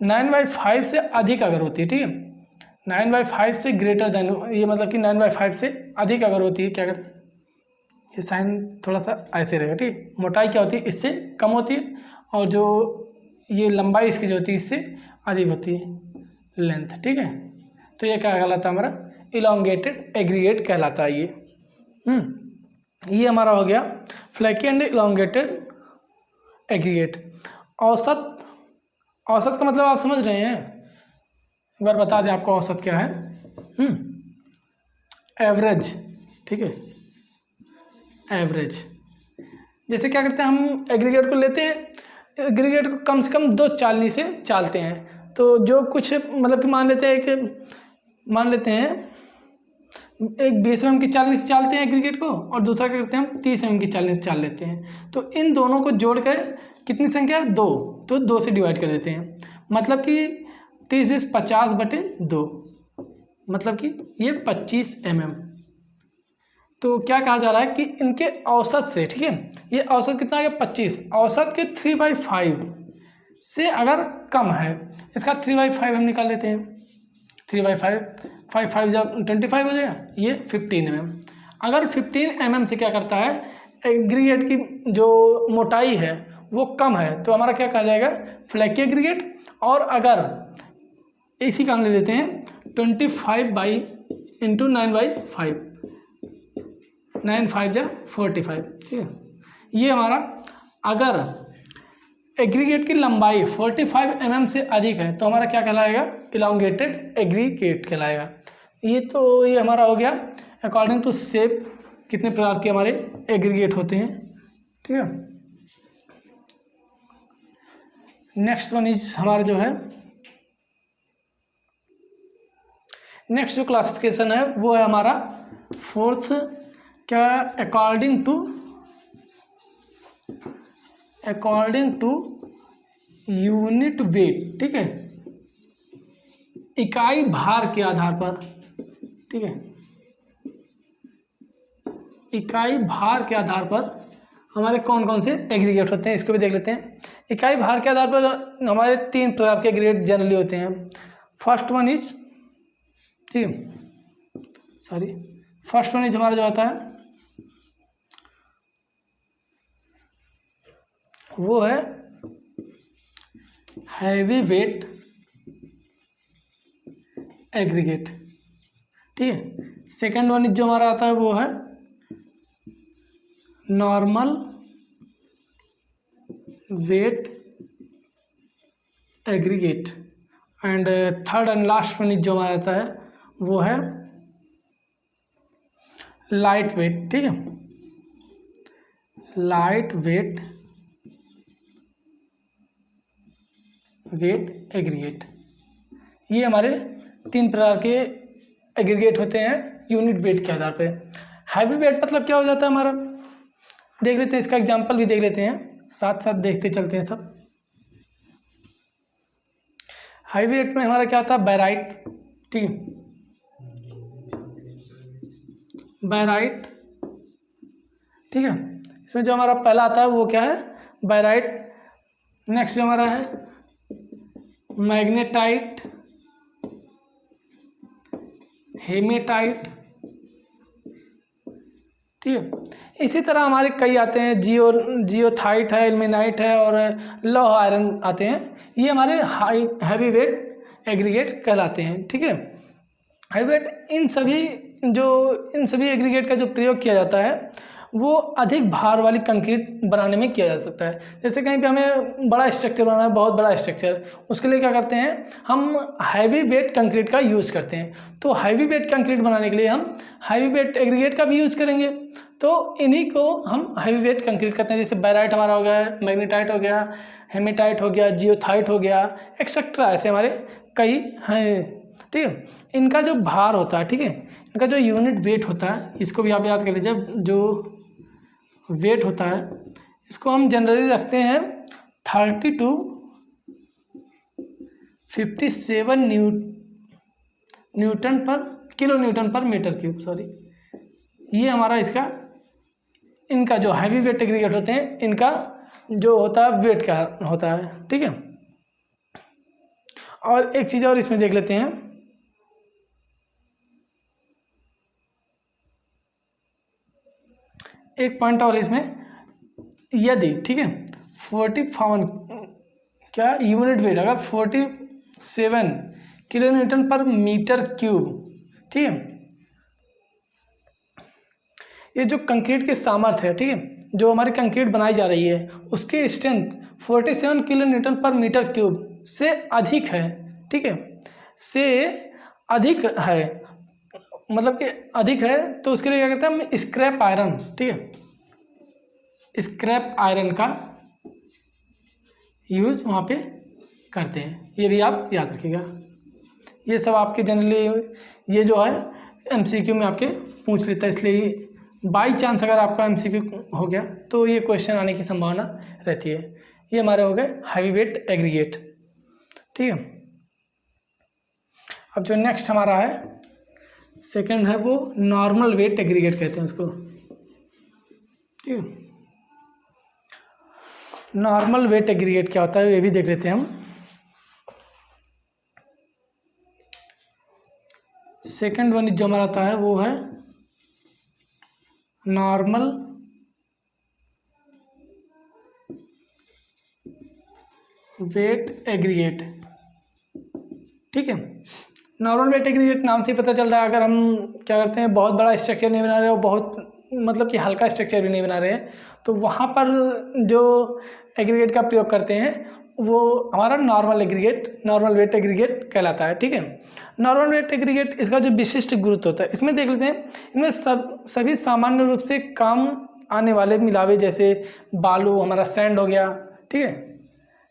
9/5 से अधिक अगर होती है, ठीक है, 9/5 से ग्रेटर देन, ये मतलब कि 9/5 से अधिक अगर होती है, क्या करते हैं, ये साइन थोड़ा सा ऐसे रहेगा, ठीक, मोटाई क्या होती है इससे कम होती है, और जो ये लंबाई इसकी जो होती है इससे अधिक होती है लेंथ, ठीक है, तो ये क्या कहलाता है हमारा इलोंगेटेड एग्रीगेट कहलाता है ये हमारा हो गया फ्लैकी एंड इलोंगेटेड एग्रीगेट। औसत का मतलब आप समझ रहे हैं, एक बार बता दें आपको औसत क्या है, एवरेज, ठीक है, एवरेज। जैसे क्या करते हैं हम एग्रीगेट को लेते हैं, एग्रीगेट को कम से कम 2 चालनी से चालते हैं, तो जो कुछ मतलब कि मान लेते हैं एक 20 mm की चालनी से चालते हैं एग्रीगेट को, और दूसरा क्या करते हैं हम 30 mm की चालनी से चाल लेते हैं, तो इन दोनों को जोड़कर कितनी संख्या 2, तो 2 से डिवाइड कर देते हैं, मतलब कि 30 × 50/2 मतलब कि ये 25 mm। तो क्या कहा जा रहा है कि इनके औसत से, ठीक है, ये औसत कितना है 25, औसत के 3/5 से अगर कम है, इसका 3/5 हम निकाल लेते हैं, 3/5 5 5 जब 25 हो जाएगा, ये 15 mm। अगर 15 mm से क्या करता है एग्रीगेट की जो मोटाई है वो कम है, तो हमारा क्या कहा जाएगा फ्लैकी एग्रीगेट। और अगर इसी का हम ले लेते हैं 25/9/5, 9×5 = 45, ठीक है। ये हमारा अगर एग्रीगेट की लंबाई 45 mm से अधिक है तो हमारा क्या कहलाएगा, इलांगेटेड एग्रीगेट कहलाएगा। ये हमारा हो गया अकॉर्डिंग टू शेप कितने प्रकार के हमारे एग्रीगेट होते हैं, ठीक है। नेक्स्ट वन इज हमारा जो है, नेक्स्ट जो क्लासिफिकेशन है वो है हमारा फोर्थ, क्या, अकॉर्डिंग टू यूनिट वेट, ठीक है, इकाई भार के आधार पर, ठीक है, इकाई भार के आधार पर हमारे कौन कौन से एग्रीगेट होते हैं इसको भी देख लेते हैं। इकाई भार के आधार पर हमारे 3 प्रकार के एग्रीगेट जनरली होते हैं। फर्स्ट वन इज, ठीक है, फर्स्ट वन इज हमारा जो आता है वो है हैवी वेट एग्रीगेट, ठीक है। सेकंड वन जो हमारा आता है वो है normal weight aggregate, and third and last one जो हमारा आता है वो है लाइट वेट, ठीक है, लाइट वेट एग्रीगेट। ये हमारे 3 प्रकार के एग्रीगेट होते हैं यूनिट वेट के आधार पे। हैवी वेट मतलब क्या हो जाता है हमारा, देख लेते हैं, इसका एग्जांपल भी देख लेते हैं, साथ साथ देखते चलते हैं सब। हैवी वेट में हमारा क्या होता है, बैराइट, ठीक है, बैराइट, ठीक है। इसमें जो हमारा पहला आता है वो क्या है, बैराइट। नेक्स्ट जो हमारा है मैग्नेटाइट, हेमेटाइट, ठीक है। इसी तरह हमारे कई आते हैं, जियोथाइट है, इल्मेनाइट है, और लौह आयरन आते हैं। ये हमारे हैवी वेट एग्रीगेट कहलाते हैं, ठीक है। हैवी वेट इन सभी एग्रीगेट का जो प्रयोग किया जाता है वो अधिक भार वाली कंक्रीट बनाने में किया जा सकता है। जैसे कहीं पे हमें बड़ा स्ट्रक्चर बनाना है, बहुत बड़ा स्ट्रक्चर, उसके लिए क्या करते हैं, हम हैवी वेट कंक्रीट का यूज़ करते हैं। तो हैवी वेट कंक्रीट बनाने के लिए हम हैवी वेट एग्रीगेट का भी यूज़ करेंगे। तो इन्हीं को हम हैवी वेट कंक्रीट कहते हैं। जैसे बैराइट हमारा हो गया, मैग्नेटाइट हो गया, हेमेटाइट हो गया, जियोथाइट हो गया, एक्सेट्रा, ऐसे हमारे कई हैं, ठीक है। इनका जो भार होता है, ठीक है, इनका जो यूनिट वेट होता है, इसको भी आप याद कर लीजिए। जो वेट होता है इसको हम जनरली रखते हैं 30 to 57 न्यूटन पर किलो न्यूटन पर मीटर क्यूब, सॉरी। ये हमारा इनका जो हैवी वेट एग्रीगेट होते हैं इनका जो होता है वेट का होता है, ठीक है। और एक चीज़ और इसमें देख लेते हैं, एक पॉइंट और इसमें, यदि, ठीक है, 45 क्या यूनिट वेट अगर 47 किलो न्यूटन पर मीटर क्यूब, ठीक है, ये जो कंक्रीट की सामर्थ्य है, ठीक है, जो हमारी कंक्रीट बनाई जा रही है उसकी स्ट्रेंथ 47 किलो न्यूटन पर मीटर क्यूब से अधिक है, ठीक है, से अधिक है, मतलब कि अधिक है, तो उसके लिए क्या करते हैं हम, स्क्रैप आयरन, ठीक है, स्क्रैप आयरन का यूज वहाँ पे करते हैं। ये भी आप याद रखिएगा। ये सब आपके जनरली ये जो है एमसीक्यू में आपके पूछ लेता है, इसलिए बाई चांस अगर आपका एमसीक्यू हो गया तो ये क्वेश्चन आने की संभावना रहती है। ये हमारे हो गए हैवी वेट एग्रीगेट, ठीक है। अब जो नेक्स्ट हमारा है सेकंड है वो नॉर्मल वेट एग्रीगेट कहते हैं उसको, ठीक है। नॉर्मल वेट एग्रीगेट क्या होता है ये भी देख लेते हैं हम। सेकंड वन जो हमारा आता है वो है नॉर्मल वेट एग्रीगेट, ठीक है। नॉर्मल वेट एग्रीगेट नाम से ही पता चल रहा है, अगर हम क्या करते हैं बहुत बड़ा स्ट्रक्चर नहीं बना रहे और बहुत मतलब कि हल्का स्ट्रक्चर भी नहीं बना रहे हैं, तो वहाँ पर जो एग्रीगेट का प्रयोग करते हैं वो हमारा नॉर्मल वेट एग्रीगेट कहलाता है। ठीक है। नॉर्मल वेट एग्रीगेट, इसका जो विशिष्ट गुरुत्व होता है, इसमें देख लेते हैं, इनमें सभी सामान्य रूप से काम आने वाले मिलावे, जैसे बालू, हमारा सैंड हो गया, ठीक है,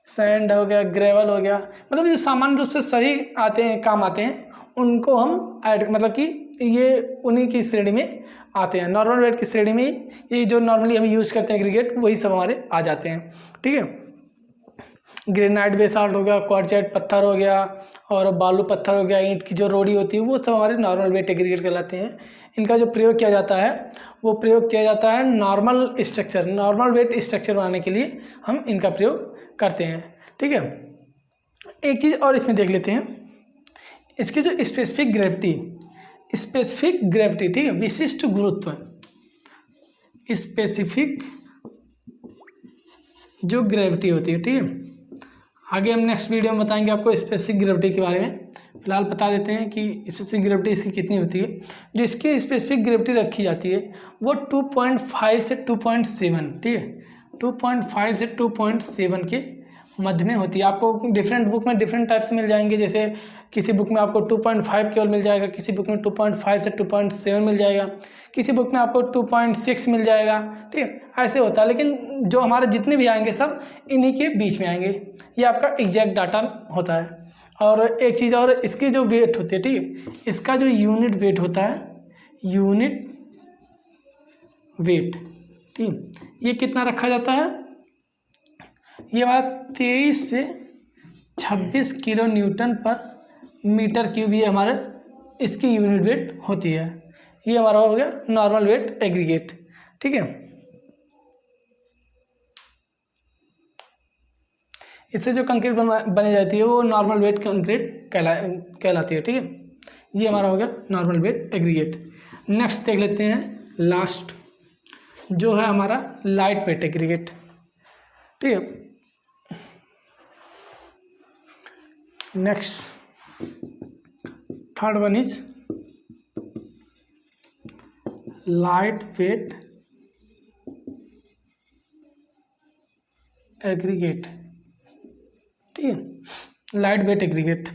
सैंड हो गया, ग्रेवल हो गया, मतलब जो सामान्य रूप से सही आते हैं, काम आते हैं, उनको हम ऐड, मतलब कि ये उन्हीं की श्रेणी में आते हैं, नॉर्मल वेट की श्रेणी में ये जो नॉर्मली हम यूज़ करते हैं एग्रीगेट, वही सब हमारे आ जाते हैं। ठीक है। ग्रेनाइट बेसाल्ट हो गया, क्वार्टजाइट पत्थर हो गया, और बालू पत्थर हो गया, ईंट की जो रोड़ी होती है, वो सब हमारे नॉर्मल वेट एग्रीगेट कहलाते हैं। इनका जो प्रयोग किया जाता है वो प्रयोग किया जाता है नॉर्मल वेट स्ट्रक्चर बनाने के लिए हम इनका प्रयोग करते हैं। ठीक है। एक चीज़ और इसमें देख लेते हैं, इसकी जो स्पेसिफिक ग्रेविटी, ठीक है, विशिष्ट गुरुत्व, स्पेसिफिक जो ग्रेविटी होती है, ठीक है, आगे हम नेक्स्ट वीडियो में बताएंगे आपको स्पेसिफिक ग्रेविटी के बारे में। फिलहाल बता देते हैं कि स्पेसिफिक ग्रेविटी इसकी कितनी होती है। जो इसकी स्पेसिफिक ग्रेविटी रखी जाती है वो 2.5 से 2.7, ठीक है, 2.5 से 2.7 के मध्य में होती है। आपको डिफरेंट बुक में डिफरेंट टाइप से मिल जाएंगे, जैसे किसी बुक में आपको 2.5 केवल मिल जाएगा, किसी बुक में 2.5 से 2.7 मिल जाएगा, किसी बुक में आपको 2.6 मिल जाएगा। ठीक है, ऐसे होता है, लेकिन जो हमारे जितने भी आएंगे सब इन्हीं के बीच में आएंगे, ये आपका एग्जैक्ट डाटा होता है। और एक चीज़ और, इसकी जो वेट होती है, ठीक है, इसका जो यूनिट वेट होता है, यूनिट वेट, ठीक, ये कितना रखा जाता है, ये हमारा 23 से 26 किलो न्यूटन पर मीटर क्यूब, ये हमारे इसकी यूनिट वेट होती है। ये हमारा हो गया नॉर्मल वेट एग्रीगेट। ठीक है। इससे जो कंक्रीट बनी जाती है वो नॉर्मल वेट कंक्रीट कहलाती है। ठीक है, ये हमारा हो गया नॉर्मल वेट एग्रीगेट। नेक्स्ट देख लेते हैं, लास्ट जो है हमारा लाइट वेट एग्रीगेट। ठीक है। Next third one is light weight aggregate. ठीक है, लाइट वेट एग्रीगेट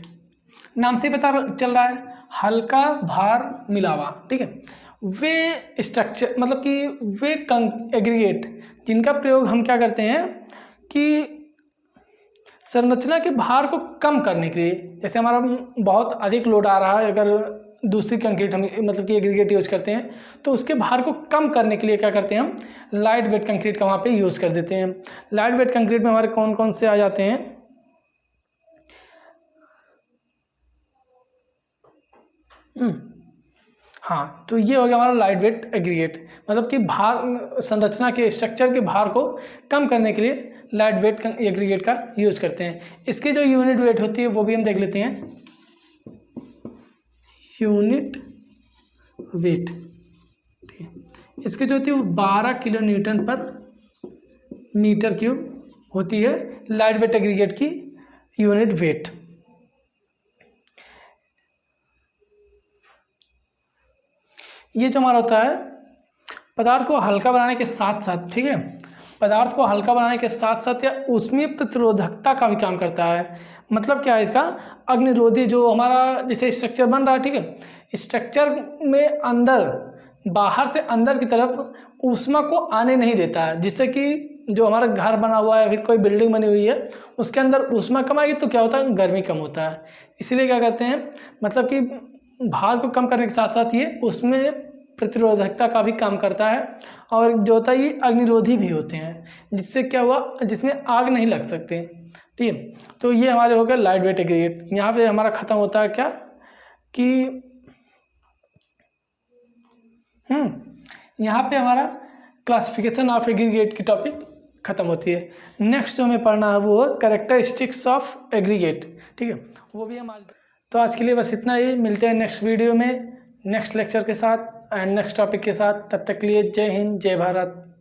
नाम से पता चल रहा है, हल्का भार मिलावा। ठीक है, वे स्ट्रक्चर, मतलब कि वे एग्रीगेट जिनका प्रयोग हम क्या करते हैं कि संरचना के भार को कम करने के लिए, जैसे हमारा बहुत अधिक लोड आ रहा है, अगर दूसरी कंक्रीट हम मतलब कि एग्रीगेट यूज़ करते हैं, तो उसके भार को कम करने के लिए क्या करते हैं, हम लाइट वेट कंक्रीट का वहाँ पे यूज़ कर देते हैं। लाइट वेट कंक्रीट में हमारे कौन कौन से आ जाते हैं, हाँ, तो ये हो गया हमारा लाइट वेट एग्रीगेट, मतलब कि भार, संरचना के स्ट्रक्चर के भार को कम करने के लिए लाइट वेट एग्रीगेट का यूज़ करते हैं। इसकी जो यूनिट वेट होती है वो भी हम देख लेते हैं, यूनिट वेट, ठीक है, इसकी जो होती है वो 12 किलो न्यूटन पर मीटर क्यूब होती है, लाइट वेट एग्रीगेट की यूनिट वेट। ये जो हमारा होता है, पदार्थ को हल्का बनाने के साथ साथ, ठीक है, पदार्थ को हल्का बनाने के साथ साथ या उसमें प्रतिरोधकता का भी काम करता है। मतलब क्या है इसका, अग्निरोधी, जो हमारा जैसे स्ट्रक्चर बन रहा है, ठीक है, स्ट्रक्चर में अंदर, बाहर से अंदर की तरफ ऊष्मा को आने नहीं देता है, जिससे कि जो हमारा घर बना हुआ है, फिर कोई बिल्डिंग बनी हुई है, उसके अंदर ऊष्मा कम आएगी तो क्या होता है, गर्मी कम होता है। इसीलिए क्या कहते हैं, मतलब कि भार को कम करने के साथ साथ ये उसमें प्रतिरोधकता का भी काम करता है, और जो होता है ये अग्निरोधी भी होते हैं, जिससे क्या हुआ, जिसमें आग नहीं लग सकते। ठीक है, तो ये हमारे हो गए लाइट वेट एग्रीगेट। यहाँ पे हमारा ख़त्म होता है क्या कि यहाँ पे हमारा क्लासिफिकेशन ऑफ एग्रीगेट की टॉपिक ख़त्म होती है। नेक्स्ट जो हमें पढ़ना है वो कैरेक्टरिस्टिक्स ऑफ एग्रीगेट। ठीक है, वो भी हम आज, तो आज के लिए बस इतना ही। मिलते हैं नेक्स्ट वीडियो में नेक्स्ट लेक्चर के साथ एंड नेक्स्ट टॉपिक के साथ। तब तक के लिए जय हिंद, जय भारत।